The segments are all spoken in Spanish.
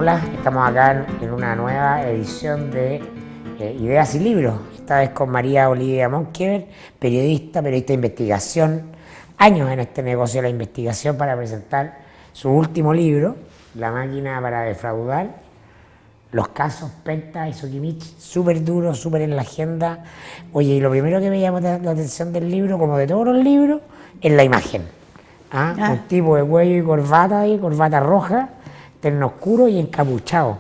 Hola, estamos acá en una nueva edición de Ideas y Libros, esta vez con María Olivia Monkever, periodista de investigación, años en este negocio de la investigación, para presentar su último libro, La máquina para defraudar, los casos Penta y Sokimich, súper duro, súper en la agenda. Oye, y lo primero que me llamó la atención del libro, como de todos los libros, es la imagen. Un tipo de cuello y corbata roja, terno oscuro y encapuchado.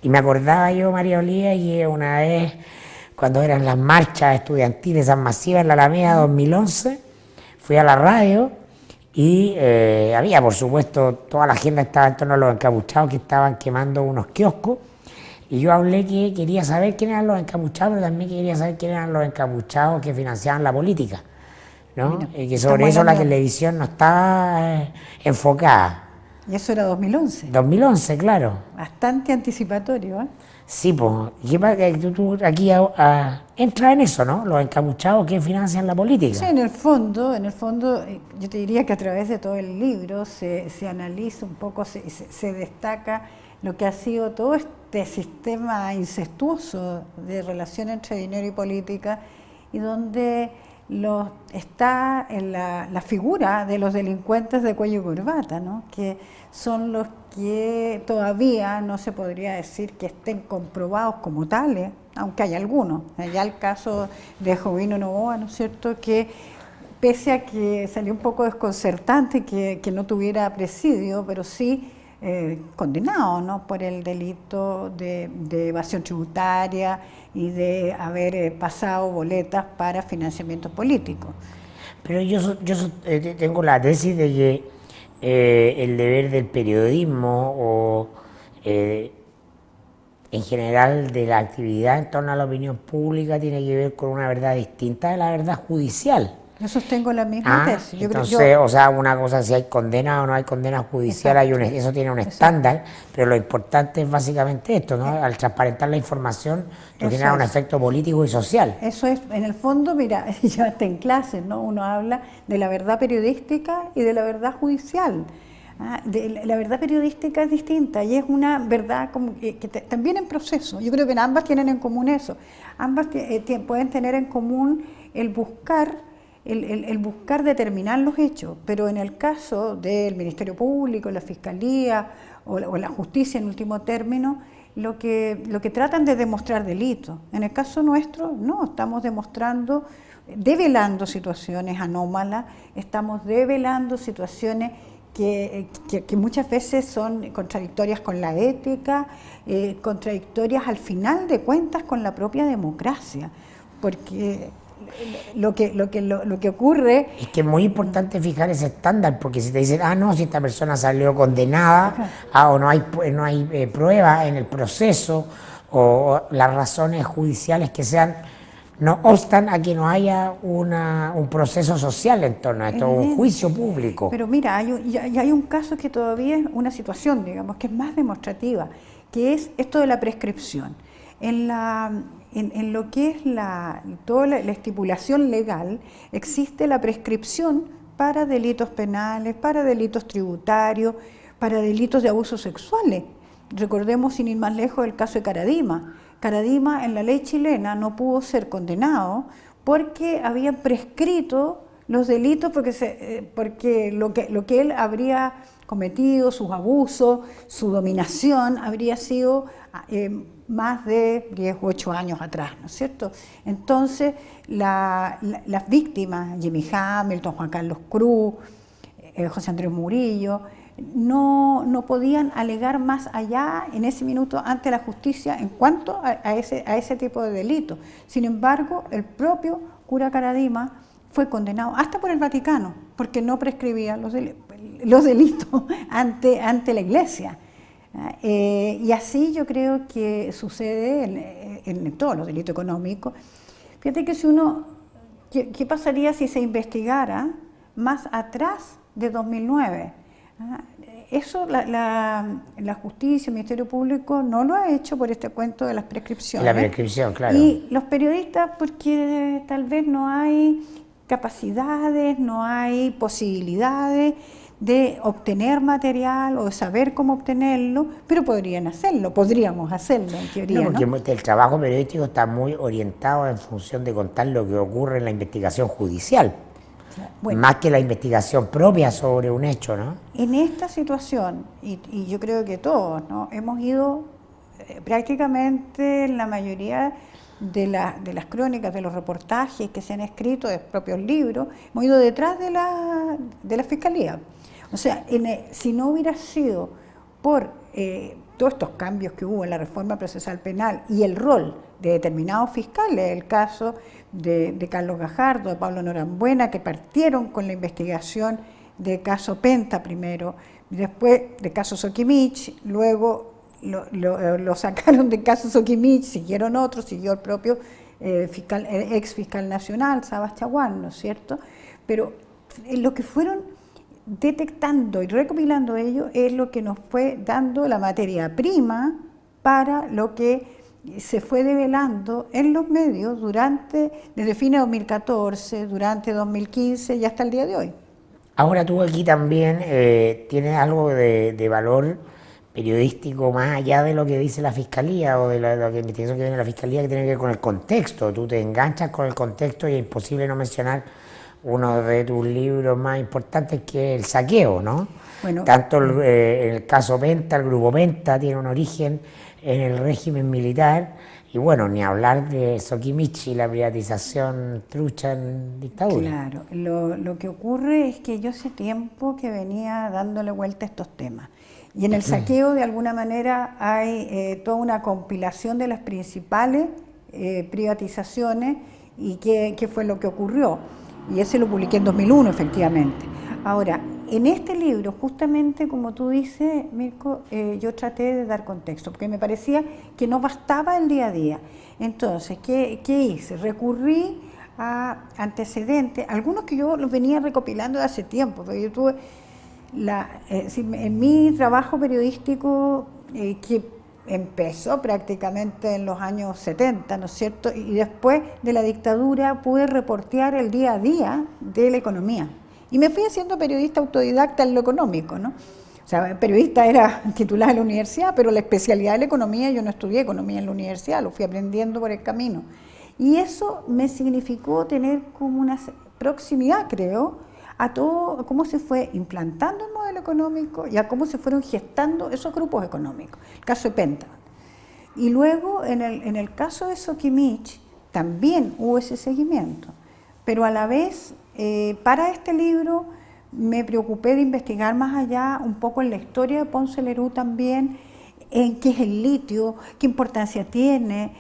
Y me acordaba yo, María Olivia, que una vez, cuando eran las marchas estudiantiles esas masivas en la Alameda 2011, fui a la radio y había, por supuesto, toda la agenda estaba en torno a los encapuchados que estaban quemando unos kioscos. Y yo hablé que quería saber quién eran los encapuchados, pero también quería saber quién eran los encapuchados que financiaban la política, ¿no? Y que sobre eso la televisión no estaba enfocada. Y eso era 2011. 2011, claro. Bastante anticipatorio, ¿eh? Sí, pues, tú aquí entras en eso, ¿no? Los encapuchados que financian la política. Sí, en el fondo, yo te diría que a través de todo el libro se analiza un poco, se destaca lo que ha sido todo este sistema incestuoso de relación entre dinero y política, y donde está en la figura de los delincuentes de cuello y corbata, ¿no? Que son los que todavía no se podría decir que estén comprobados como tales, aunque hay algunos. Ya el caso de Jovino Novoa, ¿no es cierto?, que pese a que salió un poco desconcertante que no tuviera presidio, pero sí condenado, ¿no?, por el delito de evasión tributaria y de haber pasado boletas para financiamientos políticos. Pero yo tengo la tesis de que el deber del periodismo o en general de la actividad en torno a la opinión pública tiene que ver con una verdad distinta de la verdad judicial. Yo sostengo la misma tesis. Entonces, o sea, una cosa, si hay condena o no hay condena judicial, eso tiene un estándar, pero lo importante es básicamente esto, ¿no? Al transparentar la información, tú generas un efecto político y social. Eso es, en el fondo, mira, ya hasta en clases, ¿no?, uno habla de la verdad periodística y de la verdad judicial. La verdad periodística es distinta y es una verdad como que también en proceso. Yo creo que ambas tienen en común eso. Ambas pueden tener en común el buscar determinar los hechos, pero en el caso del Ministerio Público, la Fiscalía o la Justicia en último término, lo que tratan de demostrar delitos. En el caso nuestro, no, estamos develando situaciones anómalas, estamos develando situaciones que muchas veces son contradictorias con la ética, contradictorias al final de cuentas con la propia democracia, porque lo que ocurre... Es que es muy importante fijar ese estándar, porque si te dicen, no, si esta persona salió condenada, o no hay pruebas en el proceso, o las razones judiciales que sean, no obstan a que no haya un proceso social en torno a esto, un juicio público. Pero mira, hay un caso que todavía es una situación, digamos, que es más demostrativa, que es esto de la prescripción. En lo que es toda la estipulación legal, existe la prescripción para delitos penales, para delitos tributarios, para delitos de abusos sexuales. Recordemos, sin ir más lejos, el caso de Caradima. Caradima, en la ley chilena, no pudo ser condenado porque habían prescrito los delitos, porque lo que él habría cometido, sus abusos, su dominación, habría sido más de 10 u 8 años atrás, ¿no es cierto? Entonces, las víctimas, Jimmy Hamilton, Juan Carlos Cruz, José Andrés Murillo, no podían alegar más allá en ese minuto ante la justicia en cuanto a ese tipo de delito. Sin embargo, el propio cura Caradima fue condenado hasta por el Vaticano, porque no prescribía los delitos ante la Iglesia. Y así yo creo que sucede en todos los delitos económicos. Fíjate que ¿qué pasaría si se investigara más atrás de 2009? Eso la justicia, el Ministerio Público no lo ha hecho por este cuento de las prescripciones. La prescripción, claro. Y los periodistas, porque tal vez no hay capacidades, no hay posibilidades de obtener material o de saber cómo obtenerlo, pero podríamos hacerlo en teoría, No, ¿no? porque el trabajo periodístico está muy orientado en función de contar lo que ocurre en la investigación judicial, Bueno, más que la investigación propia sobre un hecho, ¿no? en esta situación, y yo creo que todos, ¿no? Hemos ido prácticamente en la mayoría de las crónicas, de los reportajes que se han escrito, de propios libros, hemos ido detrás de la Fiscalía. O sea, si no hubiera sido por todos estos cambios que hubo en la reforma procesal penal y el rol de determinados fiscales, el caso de Carlos Gajardo, de Pablo Norambuena, que partieron con la investigación del caso Penta primero, después del caso Soquimich, luego lo sacaron del caso Soquimich, siguieron otros, siguió el propio ex fiscal nacional, Sabas Chaguán, ¿no es cierto? Pero lo que fueron detectando y recopilando ellos es lo que nos fue dando la materia prima para lo que se fue develando en los medios desde fines de 2014, durante 2015 y hasta el día de hoy. Ahora tú aquí también tienes algo de valor periodístico más allá de lo que dice la Fiscalía o de la investigación que viene de la Fiscalía, que tiene que ver con el contexto. Tú te enganchas con el contexto y es imposible no mencionar uno de tus libros más importantes, que es El Saqueo, ¿no? Bueno, Tanto en el caso Penta, el grupo Penta tiene un origen en el régimen militar, y bueno, ni hablar de Soquimich y la privatización trucha en dictadura. claro, lo que ocurre es que yo hace tiempo que venía dándole vuelta a estos temas. Y en El Saqueo, de alguna manera, hay toda una compilación de las principales privatizaciones y qué fue lo que ocurrió. Y ese lo publiqué en 2001, efectivamente. Ahora, en este libro, justamente como tú dices, Mirko, yo traté de dar contexto, porque me parecía que no bastaba el día a día. Entonces, ¿qué hice? Recurrí a antecedentes, algunos que yo los venía recopilando de hace tiempo, porque yo tuve en mi trabajo periodístico que empezó prácticamente en los años 70, ¿no es cierto? Y después de la dictadura pude reportear el día a día de la economía. Y me fui haciendo periodista autodidacta en lo económico, ¿no? O sea, periodista era titular en la universidad, pero la especialidad de la economía, yo no estudié economía en la universidad, lo fui aprendiendo por el camino. Y eso me significó tener como una proximidad, creo, a todo, cómo se fue implantando el modelo económico y a cómo se fueron gestando esos grupos económicos. El caso de Penta. Y luego, en el caso de Soquimich, también hubo ese seguimiento. Pero a la vez, para este libro, me preocupé de investigar más allá, un poco en la historia de Ponce Lerú también, en qué es el litio, qué importancia tiene,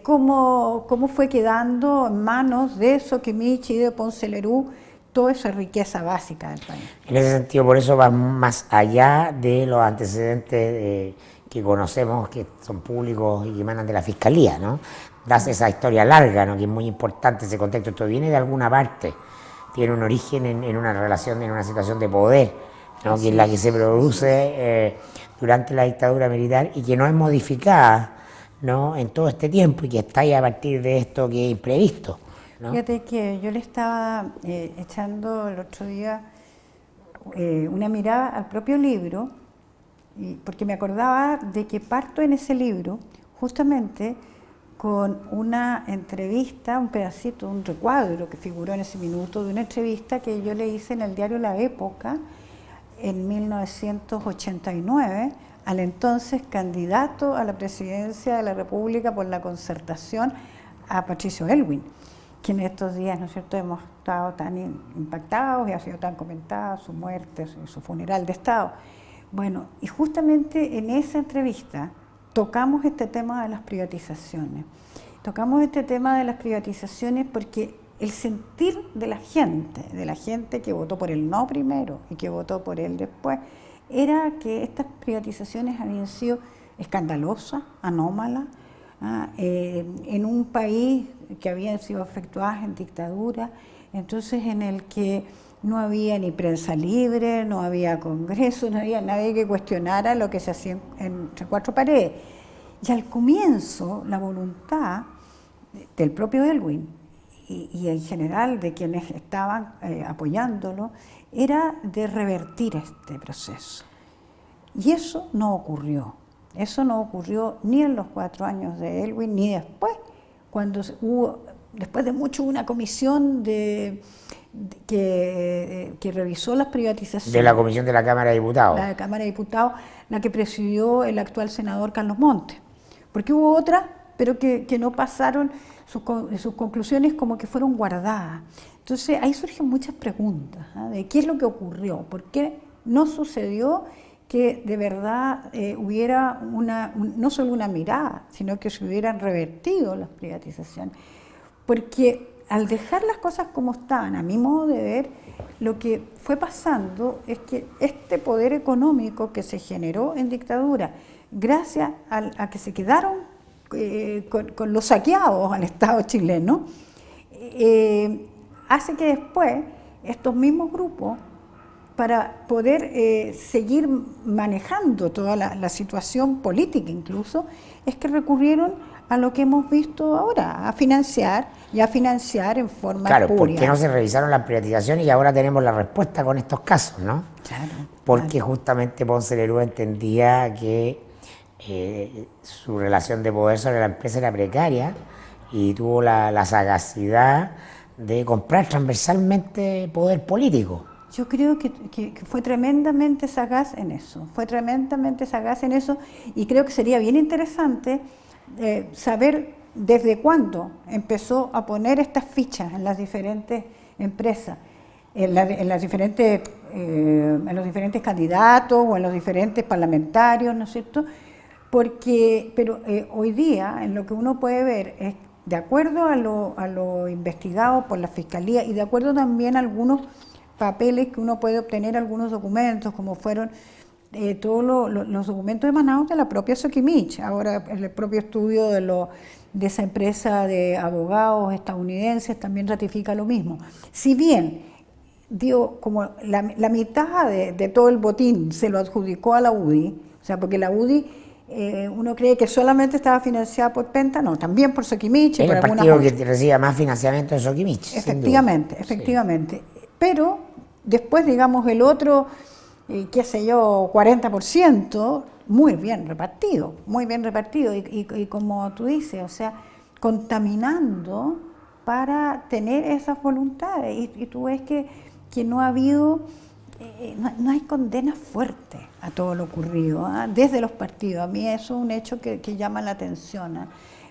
cómo fue quedando en manos de Soquimich y de Ponce Lerú toda esa riqueza básica del país. En ese sentido, por eso va más allá de los antecedentes que conocemos, que son públicos y que emanan de la Fiscalía, ¿no? Das esa historia larga, ¿no? Que es muy importante ese contexto. Esto viene de alguna parte, tiene un origen en una relación, en una situación de poder, ¿no? Que es la que se produce durante la dictadura militar y que no es modificada, ¿no? En todo este tiempo, y que está ahí a partir de esto que es imprevisto, ¿no? Fíjate que yo le estaba echando el otro día una mirada al propio libro, porque me acordaba de que parto en ese libro justamente con una entrevista, un pedacito, un recuadro que figuró en ese minuto de una entrevista que yo le hice en el diario La Época en 1989 al entonces candidato a la presidencia de la República por la Concertación, a Patricio Aylwin, que en estos días, ¿no es cierto?, hemos estado tan impactados y ha sido tan comentada su muerte, su funeral de Estado. Bueno, y justamente en esa entrevista tocamos este tema de las privatizaciones. Tocamos este tema de las privatizaciones porque el sentir de la gente que votó por el no primero y que votó por el después, era que estas privatizaciones habían sido escandalosas, anómalas, en un país que habían sido efectuadas en dictadura, entonces en el que no había ni prensa libre, no había congreso, no había nadie que cuestionara lo que se hacía entre cuatro paredes. Y al comienzo, la voluntad del propio Aylwin y en general de quienes estaban apoyándolo, era de revertir este proceso. Y eso no ocurrió. Eso no ocurrió ni en los 4 años de Elwin, ni después, cuando hubo, después de mucho, una comisión que revisó las privatizaciones. De la comisión de la Cámara de Diputados. La de Cámara de Diputados, la que presidió el actual senador Carlos Montes. Porque hubo otras, pero que no pasaron, sus conclusiones como que fueron guardadas. Entonces ahí surgen muchas preguntas, ¿eh? De qué es lo que ocurrió, por qué no sucedió que de verdad hubiera no solo una mirada, sino que se hubieran revertido las privatizaciones. Porque al dejar las cosas como estaban, a mi modo de ver, lo que fue pasando es que este poder económico que se generó en dictadura, gracias a que se quedaron con los saqueados al Estado chileno, hace que después estos mismos grupos, para poder seguir manejando toda la situación política incluso, es que recurrieron a lo que hemos visto ahora, a financiar en forma Claro, puria. porque no se revisaron las privatizaciones y ahora tenemos la respuesta con estos casos, ¿no? Claro. Porque justamente Ponce Lerúa entendía que su relación de poder sobre la empresa era precaria y tuvo la sagacidad de comprar transversalmente poder político. Yo creo que fue tremendamente sagaz en eso, y creo que sería bien interesante saber desde cuándo empezó a poner estas fichas en las diferentes empresas, en los diferentes candidatos o en los diferentes parlamentarios, ¿no es cierto? Pero hoy día, en lo que uno puede ver, es de acuerdo a lo investigado por la Fiscalía y de acuerdo también a algunos papeles que uno puede obtener, algunos documentos, como fueron todos los documentos emanados de la propia Soquimich, ahora el propio estudio de esa empresa de abogados estadounidenses también ratifica lo mismo. Si bien como la mitad de todo el botín se lo adjudicó a la UDI, o sea, porque la UDI uno cree que solamente estaba financiada por Penta, no, también por Soquimich. Es el partido que recibía más financiamiento de Soquimich. Efectivamente. Sí. Pero después, digamos, el otro, 40%, muy bien repartido, y como tú dices, o sea, contaminando para tener esas voluntades, y tú ves que no ha habido, no hay condena fuerte a todo lo ocurrido, ¿eh? Desde los partidos. A mí eso es un hecho que llama la atención, ¿eh?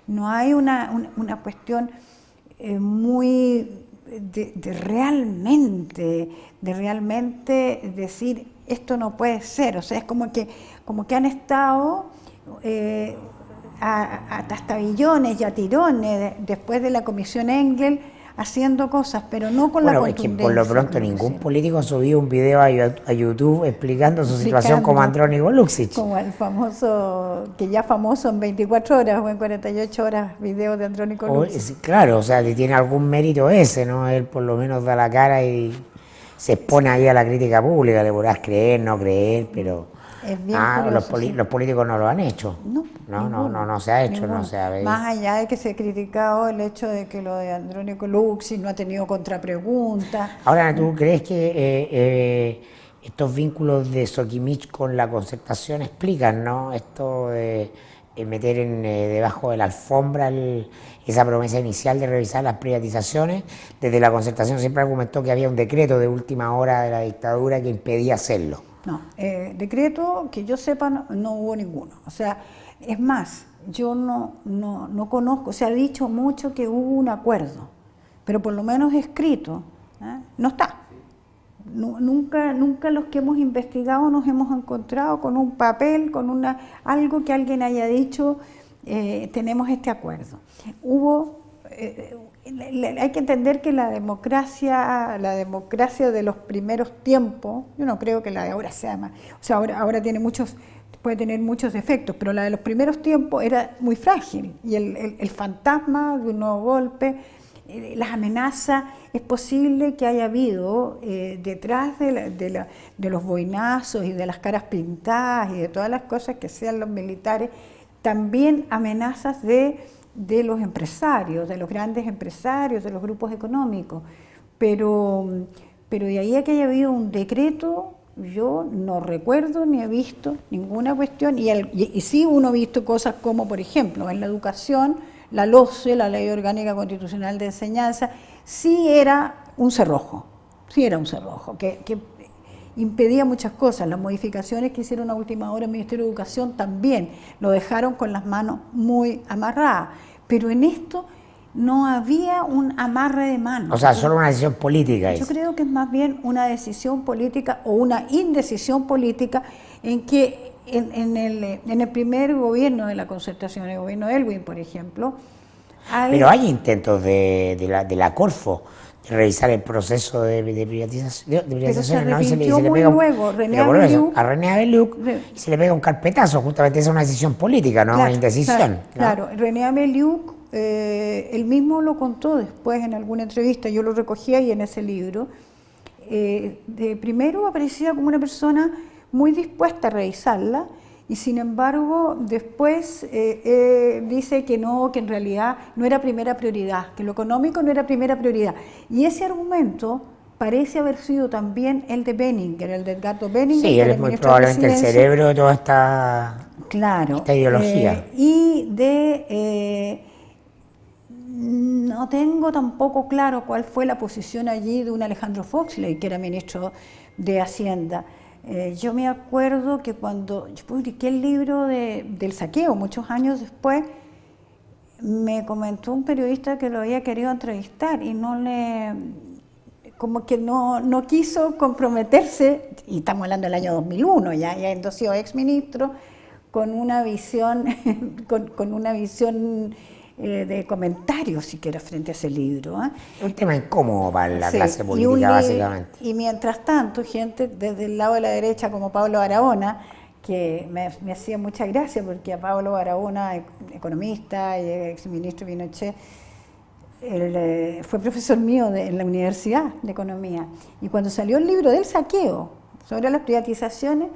No hay una cuestión muy de realmente decir esto no puede ser, o sea, es como que han estado hasta billones y a tirones después de la comisión Engel haciendo cosas, pero no con la contundencia. Es que por lo pronto ningún político ha subido un video a YouTube explicando su situación como Andrónico Luksic. Como el famoso, que ya famoso en 24 horas o en 48 horas, video de Andrónico Luksic. Claro, o sea, si tiene algún mérito ese, ¿no? Él por lo menos da la cara y se expone ahí a la crítica pública, le podrás creer, no creer, pero los políticos no lo han hecho. No se ha hecho, ninguno. No se ha. Más allá de que se ha criticado el hecho de que lo de Andrónico Luksic no ha tenido contrapreguntas. Ahora, ¿tú crees que estos vínculos de Soquimich con la Concertación explican, ¿no? Esto de meter debajo de la alfombra esa promesa inicial de revisar las privatizaciones? Desde la Concertación siempre argumentó que había un decreto de última hora de la dictadura que impedía hacerlo. No, decreto que yo sepa no hubo ninguno. O sea, es más, yo no conozco, se ha dicho mucho que hubo un acuerdo, pero por lo menos escrito, no está. Nunca los que hemos investigado nos hemos encontrado con un papel, con algo que alguien haya dicho, tenemos este acuerdo. Hay que entender que la democracia de los primeros tiempos, yo no creo que la de ahora sea más, o sea, ahora puede tener muchos defectos, pero la de los primeros tiempos era muy frágil, y el fantasma de un nuevo golpe, las amenazas, es posible que haya habido detrás de los boinazos y de las caras pintadas y de todas las cosas que sean los militares, también amenazas de de los empresarios, de los grandes empresarios, de los grupos económicos. Pero de ahí a que haya habido un decreto, yo no recuerdo ni he visto ninguna cuestión. Y sí uno ha visto cosas como, por ejemplo, en la educación, la LOCE, la Ley Orgánica Constitucional de Enseñanza, sí era un cerrojo, que impedía muchas cosas. Las modificaciones que hicieron a última hora el Ministerio de Educación también lo dejaron con las manos muy amarradas. Pero en esto no había un amarre de manos. O sea, solo una decisión política. Yo creo que es más bien una decisión política o una indecisión política en que en el primer gobierno de la concertación, el gobierno de Elwin, por ejemplo. Pero hay intentos de la Corfo de revisar el proceso de privatización. Pero se arrepintió muy luego. A René Abeliuk se le pega un carpetazo, justamente esa es una decisión política, no una indecisión. Claro, René Abeliuk, él mismo lo contó después en alguna entrevista, yo lo recogí ahí en ese libro. De primero aparecía como una persona muy dispuesta a revisarla, y sin embargo después dice que no, que en realidad no era primera prioridad, que lo económico no era primera prioridad. Y ese argumento parece haber sido también el de Benninger, el de Edgardo Benninger. Sí, él es muy probablemente el cerebro de toda esta ideología. No tengo tampoco claro cuál fue la posición allí de un Alejandro Foxley, que era ministro de Hacienda. Yo me acuerdo que cuando yo publiqué el libro del saqueo, muchos años después, me comentó un periodista que lo había querido entrevistar y como que no quiso comprometerse, y estamos hablando del año 2001, ya ha sido exministro, con una visión, con una visión de comentarios siquiera frente a ese libro. Un tema incómodo para la clase política, básicamente. Y mientras tanto, gente desde el lado de la derecha como Pablo Barahona, que me hacía mucha gracia porque a Pablo Barahona, economista y exministro de Pinochet, él fue profesor mío en la Universidad de Economía. Y cuando salió el libro del saqueo sobre las privatizaciones,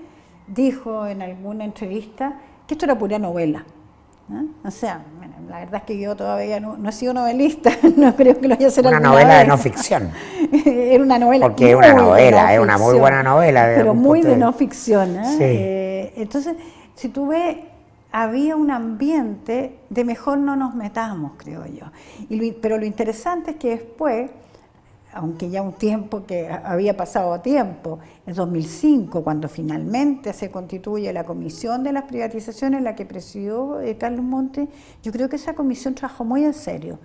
dijo en alguna entrevista que esto era pura novela. O sea, bueno, la verdad es que yo todavía no he sido novelista, no creo que lo vaya a hacer alguna novela vez. De no ficción. Era una novela. Porque es una novela, es una muy buena novela. Pero muy de no ficción. Sí. Entonces, si tú ves, había un ambiente de mejor no nos metamos, creo yo. Pero lo interesante es que después, aunque ya un tiempo que había pasado tiempo, en 2005, cuando finalmente se constituye la comisión de las privatizaciones, la que presidió Carlos Montes, yo creo que esa comisión trabajó muy en serio.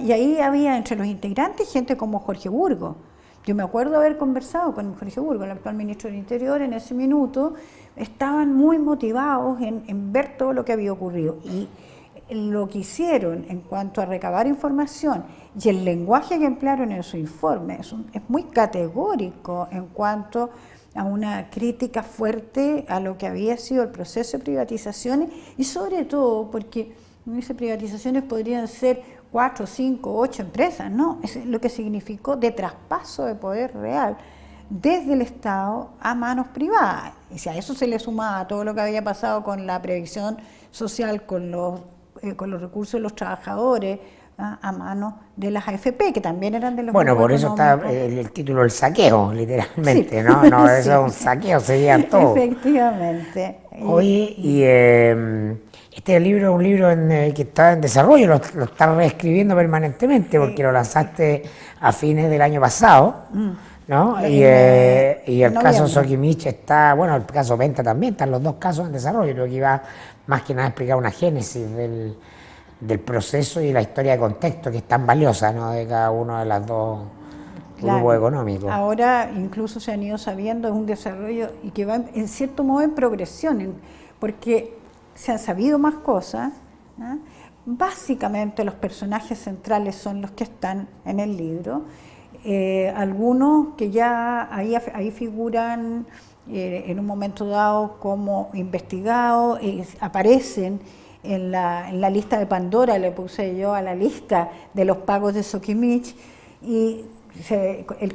Y ahí había entre los integrantes gente como Jorge Burgos. Yo me acuerdo haber conversado con Jorge Burgos, el actual ministro del Interior, en ese minuto. Estaban muy motivados en ver todo lo que había ocurrido. Y lo que hicieron en cuanto a recabar información y el lenguaje que emplearon en su informe es muy categórico en cuanto a una crítica fuerte a lo que había sido el proceso de privatizaciones, y sobre todo porque esas privatizaciones podrían ser 4, 5, 8 empresas, no, es lo que significó de traspaso de poder real desde el Estado a manos privadas. Y si a eso se le sumaba todo lo que había pasado con la previsión social, con los recursos de los trabajadores a manos de las AFP, que también eran de los Bueno, por eso está el título El Saqueo, literalmente, sí. ¿no? Sí. Eso es un saqueo, sería todo. Efectivamente. Oye, y este libro es un libro que está en desarrollo, lo estás reescribiendo permanentemente, porque lo lanzaste a fines del año pasado, ¿no? Y el caso Sokimich está, bueno, el caso Penta también, están los dos casos en desarrollo. Creo que iba más que nada a explicar una génesis del proceso y la historia de contexto, que es tan valiosa, ¿no?, de cada uno de los dos grupos económicos. Ahora incluso se han ido sabiendo, es un desarrollo y que va en cierto modo en progresión, porque se han sabido más cosas, ¿no? Básicamente los personajes centrales son los que están en el libro, algunos que ya ahí figuran en un momento dado como investigados, asparecen en la lista de Pandora, le puse yo a la lista de los pagos de Sokimich, y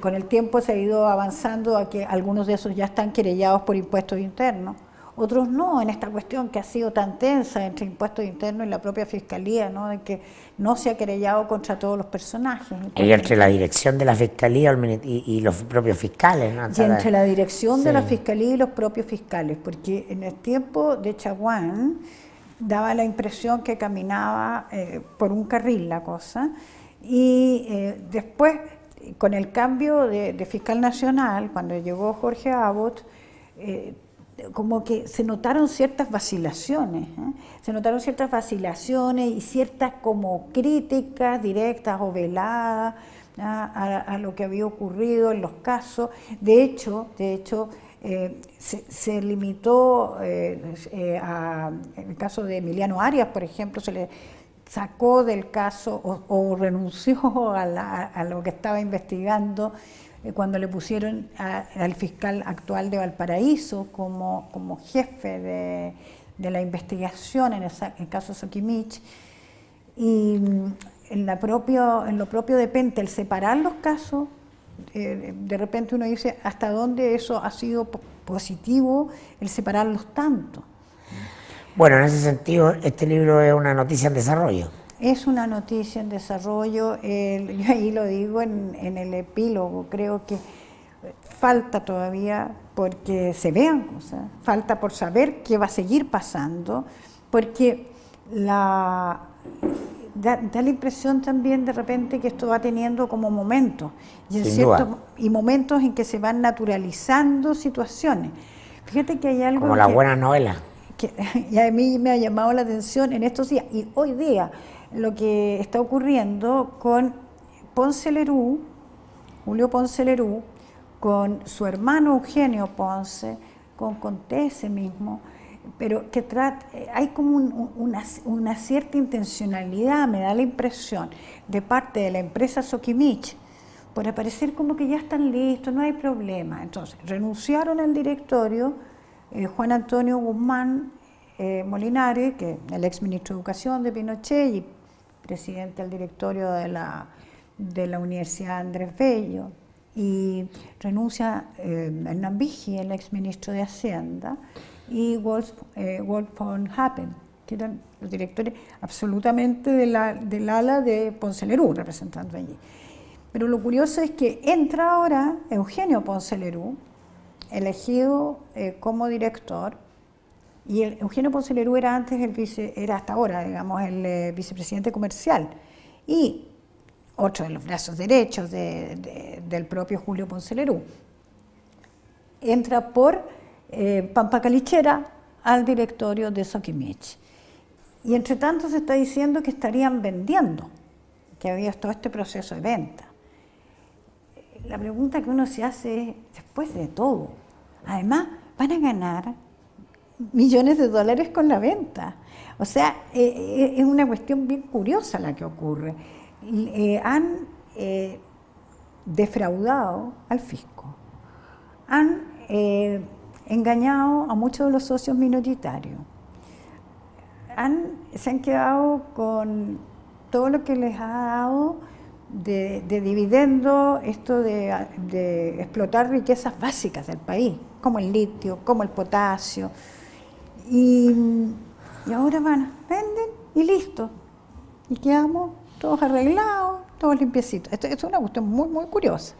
con el tiempo se ha ido avanzando a que algunos de esos ya están querellados por impuestos internos otros no, en esta cuestión que ha sido tan tensa entre impuestos internos y la propia Fiscalía, ¿no? De que no se ha querellado contra todos los personajes. Y entre la dirección de la Fiscalía y los propios fiscales, ¿no? Y entre la dirección de la Fiscalía y los propios fiscales, porque en el tiempo de Chaguán daba la impresión que caminaba por un carril la cosa, y después, con el cambio de fiscal nacional, cuando llegó Jorge Abbott, como que se notaron ciertas vacilaciones, se notaron ciertas vacilaciones y ciertas como críticas directas o veladas a lo que había ocurrido en los casos. De hecho, se limitó en el caso de Emiliano Arias, por ejemplo, se le sacó del caso o renunció a lo que estaba investigando cuando le pusieron al fiscal actual de Valparaíso como jefe de la investigación en el caso Soquimich. Y en lo propio de Pente, el separar los casos, de repente uno dice hasta dónde eso ha sido positivo, el separarlos tanto. Bueno, en ese sentido, este libro es una noticia en desarrollo. Es una noticia en desarrollo, yo ahí lo digo en el epílogo, creo que falta todavía porque se vean cosas, falta por saber qué va a seguir pasando, porque da la impresión también de repente que esto va teniendo como momentos, y momentos en que se van naturalizando situaciones. Fíjate que hay algo... Como la buena novela. Y a mí me ha llamado la atención en estos días, y hoy día, lo que está ocurriendo con Ponce Lerú, Julio Ponce Lerú, con su hermano Eugenio Ponce, con Contese mismo, pero que hay como una cierta intencionalidad, me da la impresión, de parte de la empresa Soquimich, por aparecer como que ya están listos, no hay problema. Entonces, renunciaron al directorio Juan Antonio Guzmán Molinari, que el ex ministro de Educación de Pinochet y presidente del directorio de la Universidad Andrés Bello, y renuncia Hernán Vigi, el ex ministro de Hacienda, y Wolf von Happen, que eran los directores absolutamente del ala de Ponce Lerú, representando allí. Pero lo curioso es que entra ahora Eugenio Ponce Lerú, elegido como director, y Eugenio Ponce Lerú era era hasta ahora, digamos, el vicepresidente comercial, y otro de los brazos derechos del propio Julio Ponce Lerú. Entra por Pampa Calichera al directorio de Soquimich. Y entre tanto se está diciendo que estarían vendiendo, que había todo este proceso de venta. La pregunta que uno se hace es, después de todo, además van a ganar millones de dólares con la venta. O sea, es una cuestión bien curiosa la que ocurre. Han defraudado al fisco, han engañado a muchos de los socios minoritarios, se han quedado con todo lo que les ha dado de dividendo, esto de explotar riquezas básicas del país, como el litio, como el potasio, y ahora venden y listo, y quedamos todos arreglados, todos limpiecitos. Esto es una cuestión muy, muy curiosa.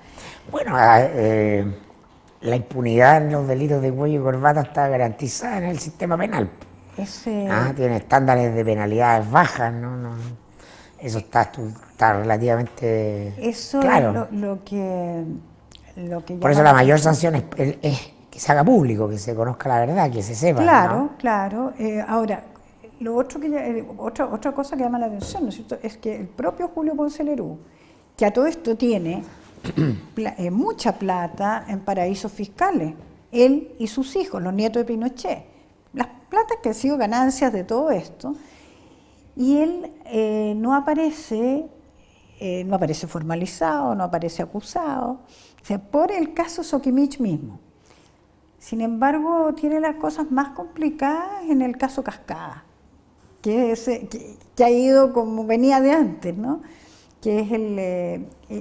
Bueno, la impunidad en los delitos de cuello y corbata está garantizada en el sistema penal. Tiene estándares de penalidades bajas, ¿no? Eso está relativamente claro. Lo que por eso la mayor sanción es que se haga público, que se conozca la verdad, que se sepa. Claro, ¿no? claro. Ahora, lo otro otra cosa que llama la atención, ¿no es cierto?, es que el propio Julio Ponce Lerú, que a todo esto tiene mucha plata en paraísos fiscales, él y sus hijos, los nietos de Pinochet, las platas que han sido ganancias de todo esto, y él no aparece formalizado, no aparece acusado, o sea, por el caso Soquimich mismo. Sin embargo, tiene las cosas más complicadas en el caso Cascada, que ha ido como venía de antes, ¿no? Que es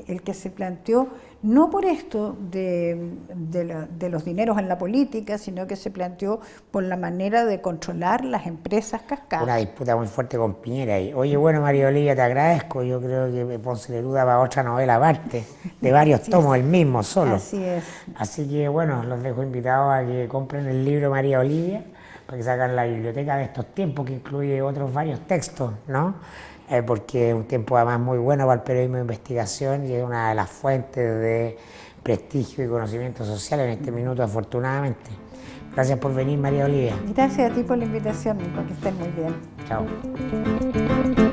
el que se planteó no por esto de los dineros en la política, sino que se planteó por la manera de controlar las empresas cascadas. Una disputa muy fuerte con Piñera ahí. Oye, bueno, María Olivia, te agradezco. Yo creo que Ponce Neruda va a otra novela aparte, de varios tomos, el mismo solo. Así es. Así que, bueno, los dejo invitados a que compren el libro María Olivia, para que sacan la biblioteca de estos tiempos, que incluye otros varios textos, ¿no? Porque es un tiempo además muy bueno para el periodismo de investigación y es una de las fuentes de prestigio y conocimiento social en este minuto, afortunadamente. Gracias por venir, María Olivia. Gracias a ti por la invitación, Nico, que estés muy bien. Chao.